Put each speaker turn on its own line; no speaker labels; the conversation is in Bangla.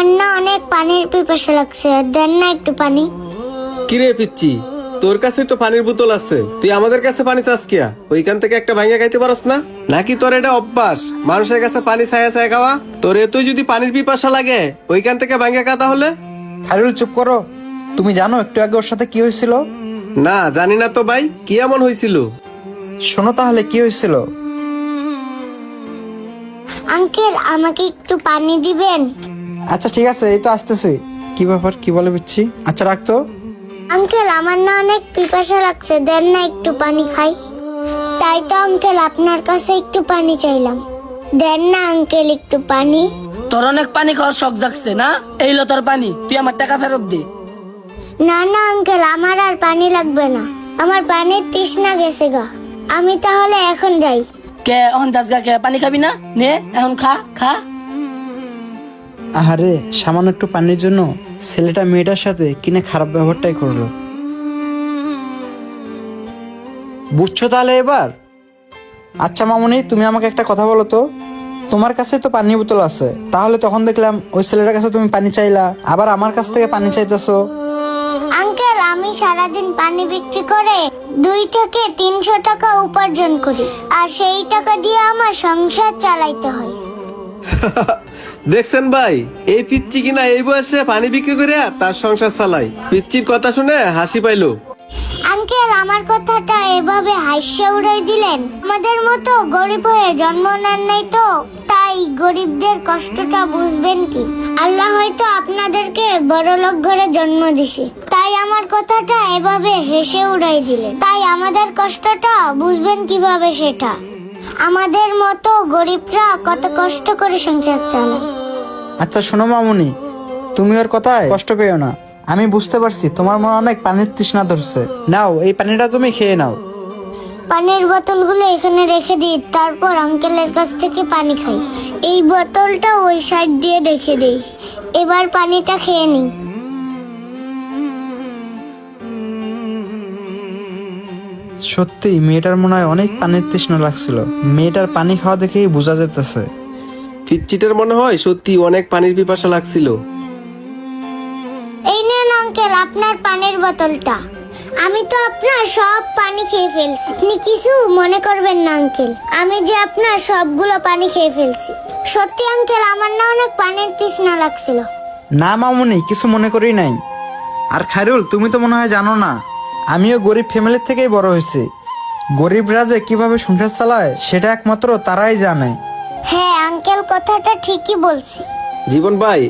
আমার না অনেক পানির পিপাসা লাগছে, দেন না একটু পানি।
কিরে পিচ্ছি, তোর কাছে তো পানির বোতল আছে, তুই আমাদের কাছে পানি চাস কিয়া? ওইখান থেকে একটা ভাঙিয়া খাইতে পারস না? নাকি তোর এটা অভ্যাস মানুষের কাছে পানি ছায়া ছায়া খাওয়া? তোর এতই যদি পানির পিপাসা লাগে ওইখান থেকে ভাঙিয়া খা তাহলে।
খায়রুল চুপ করো। তুমি জানো একটু আগে ওর সাথে কি হয়েছিল?
না জানি না তো ভাই, কি এমন হয়েছিল?
শোনো তাহলে কি হয়েছিল।
আঙ্কেল আমাকে একটু পানি দিবেন?
আচ্ছা ঠিক আছে, এই তো আসতেছি। কি ব্যাপার, কি বলে বুঝছি। আচ্ছা রাখতো।
আঙ্কেল আমার না অনেক পিপাসা লাগছে, দেন না একটু পানি খাই। তাই তো আঙ্কেল আপনার কাছে একটু পানি চাইলাম, দেন না আঙ্কেল একটু পানি।
তোর অনেক পানি খাওয়ার শখ জাগছে না? এই লো তোর পানি, তুই আমার টাকা ফেরত দে।
না না আঙ্কেল, আমার আর পানি লাগবে না, আমার পানির তৃষ্ণা গেছে গা। আমি তাহলে এখন যাই।
কে এখন যাসগা? কে পানি খাবি না? নে এখন খা খা।
আহারে, সামান্য একটু পানির জন্য ছেলেটা মেয়েটার সাথে কিনে খারাপ ব্যবহারটাই করলো। বুঝছো তাহলে এবার? আচ্ছা মামুনি, তুমি আমাকে একটা কথা বলো তো, তোমার কাছে তো পানির বোতল আছে, তাহলে তখন দেখলাম ওই ছেলেটার কাছে তুমি পানি চাইলা, আবার আমার কাছ থেকে পানি চাইতেছো।
আঙ্কেল আমি সারাদিন পানি বিক্রি করে 2 থেকে 300 টাকা উপার্জন করি, আর সেই টাকা দিয়ে আমার সংসার চালাইতে হয়।
দেখছেন ভাই, এই পিচ্ছি কিনা এই বয়সে পানি বিক্রি করে তার সংসার চালায়। পিচ্চির কথা শুনে হাসি পাইলো।
আঙ্কেল আমার কথাটা এভাবে হাসিয়ে উড়াই দিলেন? আমাদের মতো গরিব হয়ে জন্ম নেন নাই তো, তাই গরিবদের কষ্টটা বুঝবেন কি? আল্লাহ হয়তো আপনাদেরকে বড়লোক ঘরে জন্ম দিছে, তাই আমার কথাটা এভাবে হেসে উড়াই দিলেন। তাই আমাদের কষ্টটা বুঝবেন কিভাবে সেটা? আমাদের মতো গরিবরা কত কষ্ট করে সংসার চালায়।
আচ্ছা শোনো মামুনি, তুমি ওর কথায় কষ্ট পেও না। আমি বুঝতে পারছি তোমার মনে অনেক পানির তৃষ্ণা ধরছে। নাও এই পানিটা তুমি খেয়ে নাও।
পানির বোতলগুলো এখানে রেখে দিই, তারপর আঙ্কেলের কাছ থেকে পানি খাই। এই বোতলটা ওই সাইড দিয়ে রেখে দিই। এবার পানিটা খেয়ে নিই।
সত্যি মেয়েটার মনে হয় অনেক পানির তৃষ্ণা লাগছিল। মেয়েটার পানি খাওয়া দেখেই বোঝা যেতেছে।
পিচ্চিটার মনে হয় সত্যি অনেক পানির পিপাসা লাগছিল।
এই নেন আঙ্কেল আপনার পানির বোতলটা। আমি তো আপনার সব পানি খেয়ে ফেলছি, আপনি কিছু মনে করবেন না আঙ্কেল, আমি যে আপনার সবগুলো পানি খেয়ে ফেলছি। সত্যি আঙ্কেল আমার না অনেক পানির তৃষ্ণা লাগছিল।
না মামুনি, কিছু মনে করি নাই। আর খায়রুল, তুমি তো মনে হয় জানো না, আমিও গরিব ফ্যামিলির থেকেই বড় হয়েছি। গরিবরা যে কিভাবে সংসার চালায় সেটা একমাত্র তারাই জানে।
হ্যাঁ আঙ্কেল কথাটা ঠিকই বলছি।
জীবন ভাই,